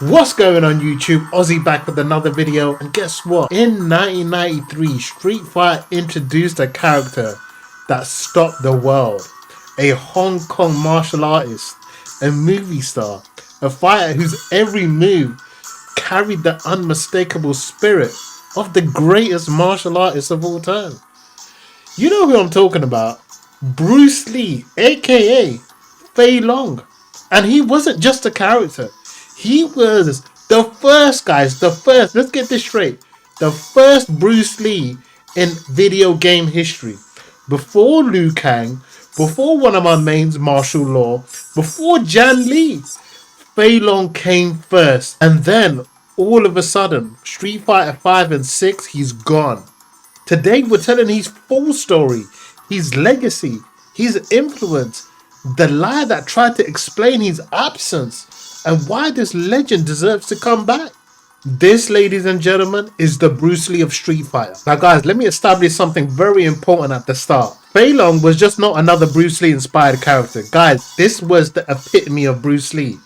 What's going on YouTube? Ozzy back with another video, and guess what? In 1993, Street Fighter introduced a character that stopped the world. A Hong Kong martial artist, a movie star, a fighter whose every move carried the unmistakable spirit of the greatest martial artist of all time. You know who I'm talking about? Bruce Lee, aka Fei Long. And he wasn't just a character. He was the first, guys, let's get this straight. The first Bruce Lee in video game history. Before Liu Kang, before one of my mains, martial law, before Jann Lee, Fei Long came first. And then, all of a sudden, Street Fighter 5 and 6, he's gone. Today we're telling his full story, his legacy, his influence, the lie that tried to explain his absence, and why this legend deserves to come back. This, ladies and gentlemen, is the Bruce Lee of Street Fighter. Now guys, let me establish something very important at the start. Feilong was just not another Bruce Lee inspired character. Guys, this was the epitome of Bruce Lee.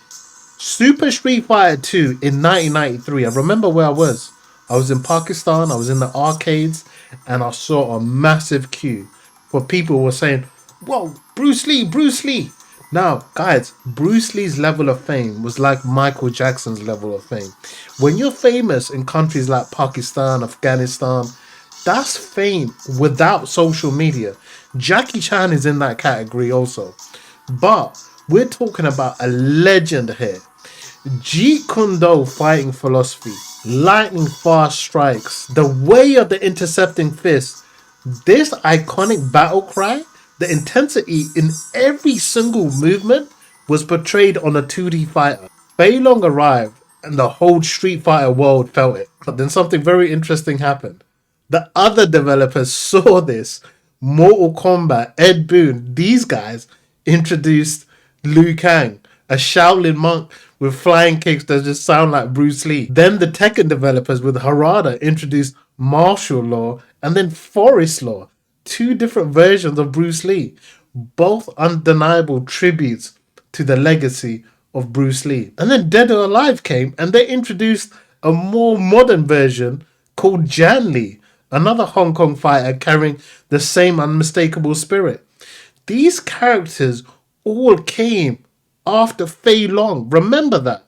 Super Street Fighter 2 in 1993, I remember where I was. I was in Pakistan, I was in the arcades, and I saw a massive queue where people were saying, whoa, Bruce Lee, Bruce Lee. Now, guys, Bruce Lee's level of fame was like Michael Jackson's level of fame. When you're famous in countries like Pakistan, Afghanistan, that's fame without social media. Jackie Chan is in that category also. But we're talking about a legend here. Jeet Kune Do fighting philosophy, lightning fast strikes, the way of the intercepting fist, this iconic battle cry, the intensity in every single movement was portrayed on a 2D fighter. Feilong arrived and the whole Street Fighter world felt it. But then something very interesting happened. The other developers saw this. Mortal Kombat, Ed Boon, these guys introduced Liu Kang, a Shaolin monk with flying kicks that just sound like Bruce Lee. Then the Tekken developers with Harada introduced martial law and then forest law. Two different versions of Bruce Lee. Both undeniable tributes to the legacy of Bruce Lee. And then Dead or Alive came and they introduced a more modern version called Jann Lee, another Hong Kong fighter carrying the same unmistakable spirit. These characters all came after Fei Long. Remember that.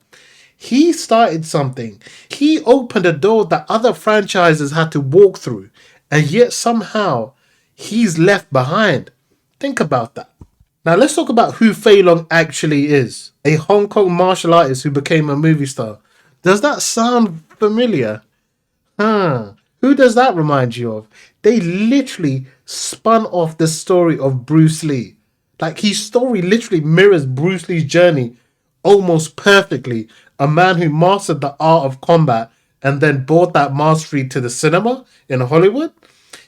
He started something. He opened a door that other franchises had to walk through. And yet somehow he's left behind. Think about that. Now let's talk about who Fei Long actually is. A Hong Kong martial artist who became a movie star. Does that sound familiar? Who does that remind you of? They literally spun off the story of Bruce Lee. Like, his story literally mirrors Bruce Lee's journey almost perfectly. A man who mastered the art of combat and then brought that mastery to the cinema in Hollywood.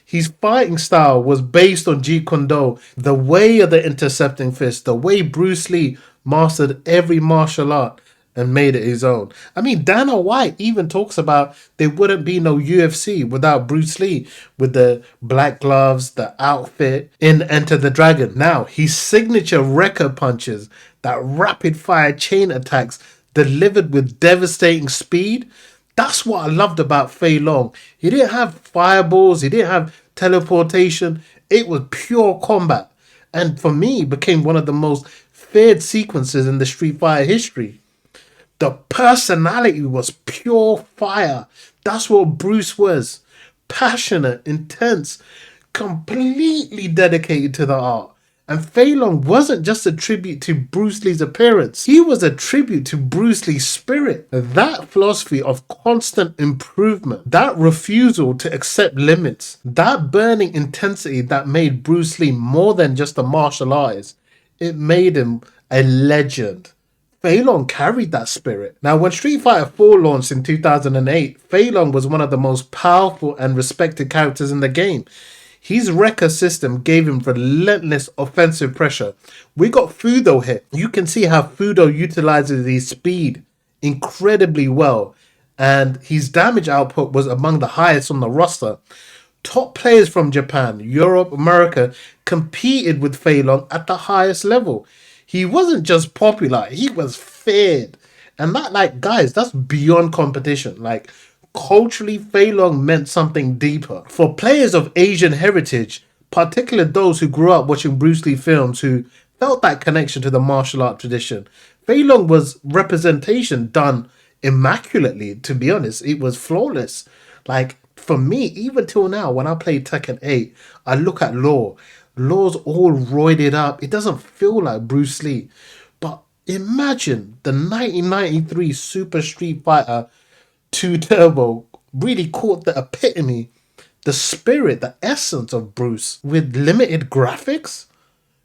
His fighting style was based on Jeet Kune Do, the way of the intercepting fist, the way Bruce Lee mastered every martial art and made it his own. I mean, Dana White even talks about there wouldn't be no UFC without Bruce Lee with the black gloves, the outfit in Enter the Dragon. Now, his signature record punches, that rapid fire chain attacks delivered with devastating speed, that's what I loved about Fei Long. He didn't have fireballs, he didn't have teleportation, it was pure combat. And for me, it became one of the most feared sequences in the Street Fighter history. The personality was pure fire. That's what Bruce was. Passionate, intense, completely dedicated to the art. And Feilong wasn't just a tribute to Bruce Lee's appearance. He was a tribute to Bruce Lee's spirit. That philosophy of constant improvement, that refusal to accept limits, that burning intensity that made Bruce Lee more than just a martial artist, it made him a legend. Feilong carried that spirit. Now, when Street Fighter 4 launched in 2008, Feilong was one of the most powerful and respected characters in the game. His Rekka system gave him relentless offensive pressure. We got Fudo here. You can see how Fudo utilizes his speed incredibly well, and his damage output was among the highest on the roster. Top players from Japan, Europe, America competed with Feilong at the highest level. He wasn't just popular, he was feared. And that, like, guys, that's beyond competition. Like, culturally, Fei Long meant something deeper. For players of Asian heritage, particularly those who grew up watching Bruce Lee films, who felt that connection to the martial art tradition, Fei Long was representation done immaculately, to be honest. It was flawless. Like, for me, even till now, when I play Tekken 8, I look at Law. Law's all roided up. It doesn't feel like Bruce Lee. But imagine the 1993 Super Street Fighter 2 Turbo really caught the epitome, the spirit, the essence of Bruce with limited graphics.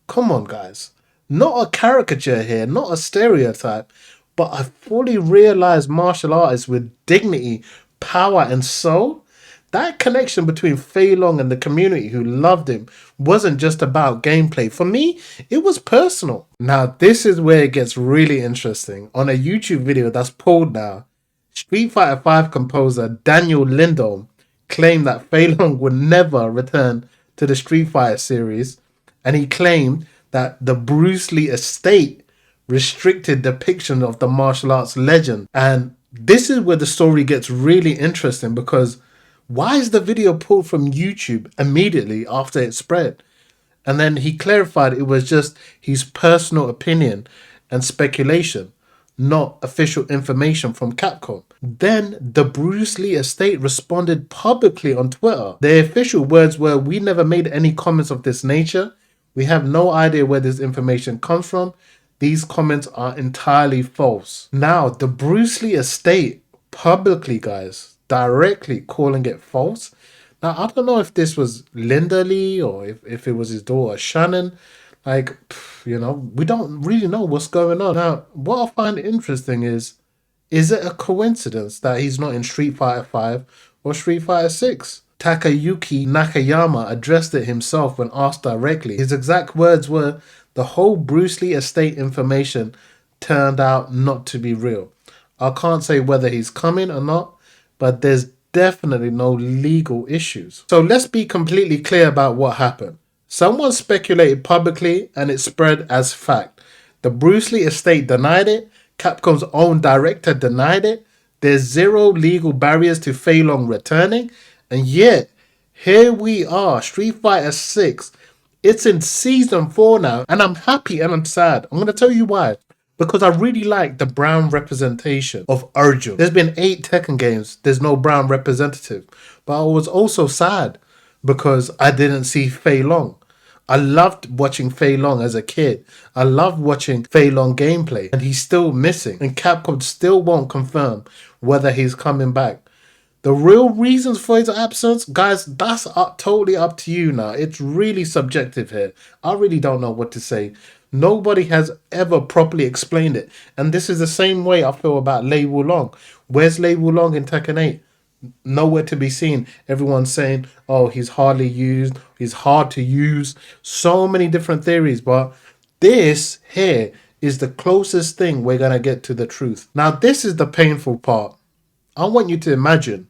Come on, guys. Not a caricature here, not a stereotype, but a fully realized martial artist with dignity, power, and soul. That connection between Fei Long and the community who loved him wasn't just about gameplay. For me, it was personal. Now, this is where it gets really interesting. On a YouTube video that's pulled now, Street Fighter V composer Daniel Lindholm claimed that Fei Long would never return to the Street Fighter series, and he claimed that the Bruce Lee estate restricted depiction of the martial arts legend. And this is where the story gets really interesting, because why is the video pulled from YouTube immediately after it spread? And then he clarified it was just his personal opinion and speculation, not official information from Capcom. Then the Bruce Lee estate responded publicly on Twitter. Their official words were, "We never made any comments of this nature. We have no idea where this information comes from. These comments are entirely false." Now, the Bruce Lee estate publicly, guys, directly calling it false. Now, I don't know if this was Linda Lee or if it was his daughter Shannon. Like, we don't really know what's going on. Now, what I find interesting is it a coincidence that he's not in Street Fighter 5 or Street Fighter 6? Takayuki Nakayama addressed it himself when asked directly. His exact words were, "The whole Bruce Lee estate information turned out not to be real. I can't say whether he's coming or not, but there's definitely no legal issues." So let's be completely clear about what happened. Someone speculated publicly and it spread as fact. The Bruce Lee estate denied it. Capcom's own director denied it. There's zero legal barriers to Fei Long returning. And yet, here we are, Street Fighter 6. It's in season 4 now, and I'm happy and I'm sad. I'm going to tell you why. Because I really like the brown representation of Arjun. There's been 8 Tekken games, there's no brown representative. But I was also sad because I didn't see Fei Long. I loved watching Fei Long as a kid. I loved watching Fei Long gameplay, and he's still missing. And Capcom still won't confirm whether he's coming back. The real reasons for his absence, guys, that's totally up to you now. It's really subjective here. I really don't know what to say. Nobody has ever properly explained it. And this is the same way I feel about Liu Long. Where's Liu Long in Tekken 8? Nowhere to be seen. Everyone's saying, oh, he's hardly used, he's hard to use. So many different theories, but this here is the closest thing we're going to get to the truth. Now, this is the painful part. I want you to imagine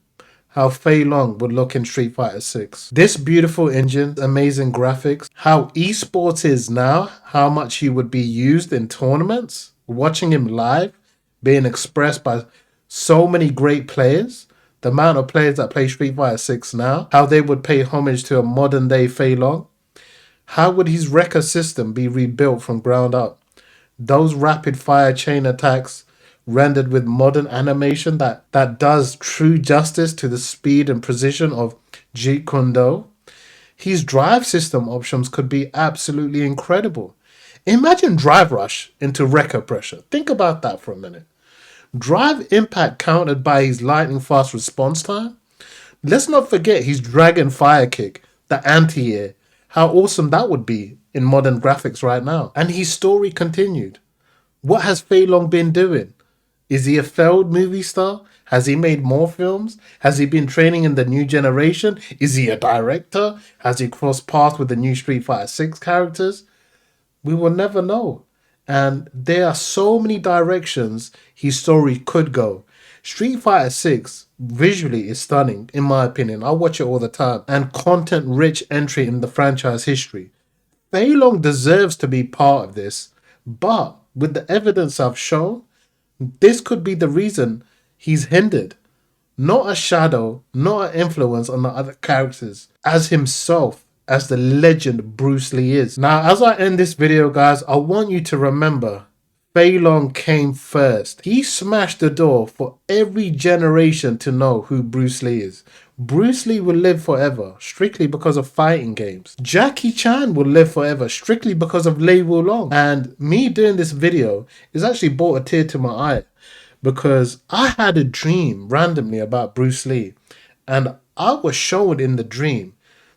how Fei Long would look in Street Fighter 6. This beautiful engine, amazing graphics, how esports is now, how much he would be used in tournaments, watching him live, being expressed by so many great players, the amount of players that play Street Fighter 6 now, how they would pay homage to a modern day Fei Long. How would his Rekka system be rebuilt from ground up? Those rapid fire chain attacks, rendered with modern animation that does true justice to the speed and precision of Jeet Kune Do. His drive system options could be absolutely incredible. Imagine Drive Rush into Rekka pressure. Think about that for a minute. Drive impact countered by his lightning fast response time. Let's not forget his Dragon Fire Kick, the anti-air. How awesome that would be in modern graphics right now. And his story continued. What has Fei Long been doing? Is he a failed movie star? Has he made more films? Has he been training in the new generation? Is he a director? Has he crossed paths with the new Street Fighter 6 characters? We will never know. And there are so many directions his story could go. Street Fighter 6 visually is stunning, in my opinion. I watch it all the time. And content-rich entry in the franchise history. Feilong deserves to be part of this, but with the evidence I've shown, This could be the reason he's hindered. Not a shadow, not an influence on the other characters, as himself, as the legend Bruce Lee is. Now, as I end this video, guys, I want you to remember Fei Long came first. He smashed the door for every generation to know who Bruce Lee is. Bruce Lee will live forever, strictly because of fighting games. Jackie Chan will live forever, strictly because of Liu Long. And me doing this video is actually brought a tear to my eye, because I had a dream randomly about Bruce Lee, and I was shown in the dream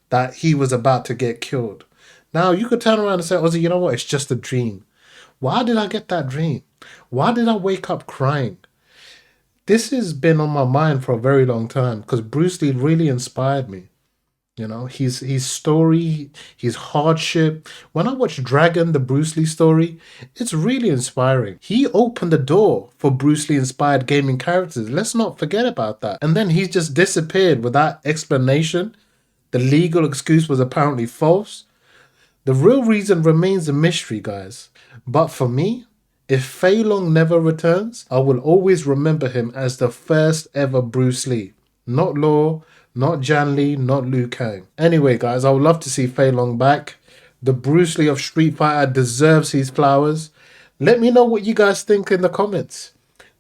that he was about to get killed. Now, you could turn around and say, Ozzy, you know what? It's just a dream. Why did I get that dream? Why did I wake up crying? This has been on my mind for a very long time, because Bruce Lee really inspired me. You know, his story, his hardship. When I watch Dragon, the Bruce Lee story, it's really inspiring. He opened the door for Bruce Lee inspired gaming characters. Let's not forget about that. And then he's just disappeared without explanation. The legal excuse was apparently false. The real reason remains a mystery, guys. But for me, if Fei Long never returns, I will always remember him as the first ever Bruce Lee. Not Law, not Jann Lee, not Liu Kang. Anyway, guys, I would love to see Fei Long back. The Bruce Lee of Street Fighter deserves his flowers. Let me know what you guys think in the comments.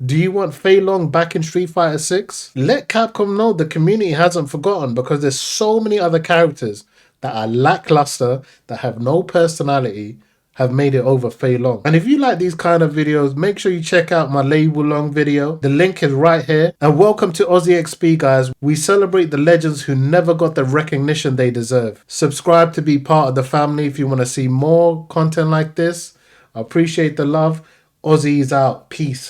Do you want Fei Long back in Street Fighter 6? Let Capcom know the community hasn't forgotten, because there's so many other characters that are lackluster, that have no personality, have made it over Fei Long. And if you like these kind of videos, make sure you check out my Liu Long video. The link is right here. And welcome to Aussie XP, guys. We celebrate the legends who never got the recognition they deserve. Subscribe to be part of the family if you want to see more content like this. I appreciate the love. Aussie's out. Peace.